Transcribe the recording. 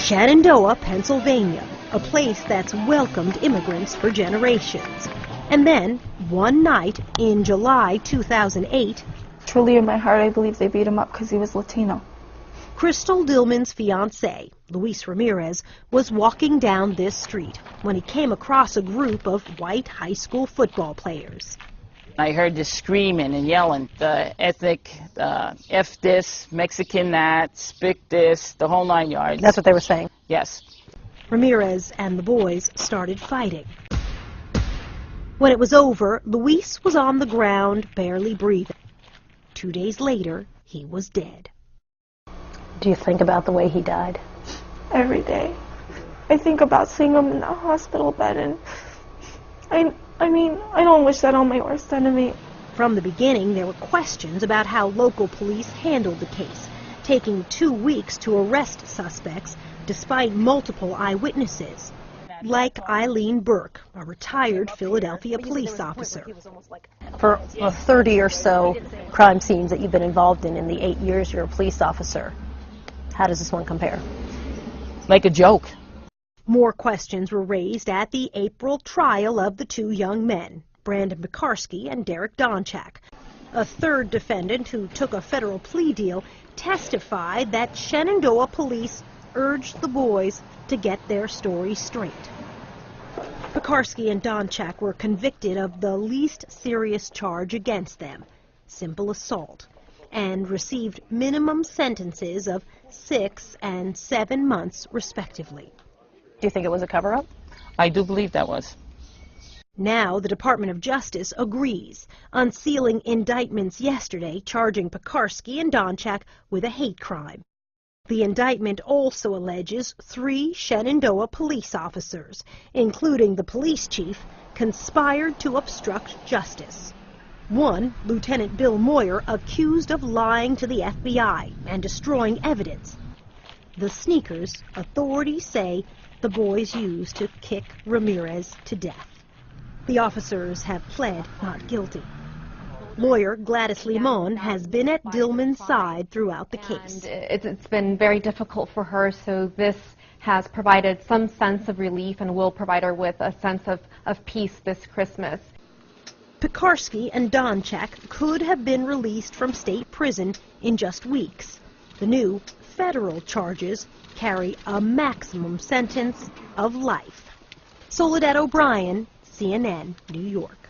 Shenandoah, Pennsylvania, a place that's welcomed immigrants for generations. And then, one night in July 2008, truly in my heart I believe they beat him up because he was Latino. Crystal Dillman's fiancé, Luis Ramirez, was walking down this street when he came across a group of white high school football players. I heard the screaming and yelling, the ethnic, F this, Mexican that, spick this, the whole 9 yards. That's what they were saying? Yes. Ramirez and the boys started fighting. When it was over, Luis was on the ground, barely breathing. 2 days later, he was dead. Do you think about the way he died? Every day. I think about seeing him in the hospital bed, and I mean, I don't wish that on my worst enemy. From the beginning, there were questions about how local police handled the case, taking 2 weeks to arrest suspects despite multiple eyewitnesses, like Eileen Burke, a retired Philadelphia police officer. For 30 or so crime scenes that you've been involved in the 8 years you're a police officer, how does this one compare? Like a joke. More questions were raised at the April trial of the 2 young men, Brandon Pekarsky and Derek Donchak. A third defendant who took a federal plea deal testified that Shenandoah police urged the boys to get their story straight. Pekarsky and Donchak were convicted of the least serious charge against them, simple assault, and received minimum sentences of 6 and 7 months, respectively. Do you think it was a cover-up? I do believe that was. Now the Department of Justice agrees, unsealing indictments yesterday charging Pekarsky and Donchak with a hate crime. The indictment also alleges 3 Shenandoah police officers, including the police chief, conspired to obstruct justice. One, Lieutenant Bill Moyer, accused of lying to the FBI and destroying evidence. The sneakers, authorities say, the boys used to kick Ramirez to death. The officers have pled not guilty. Lawyer Gladys Limon has been at Dillman's side throughout the case. It's been very difficult for her, so this has provided some sense of relief and will provide her with a sense of peace this Christmas. Pekarsky and Donchak could have been released from state prison in just weeks. The new federal charges carry a maximum sentence of life. Soledad O'Brien, CNN, New York.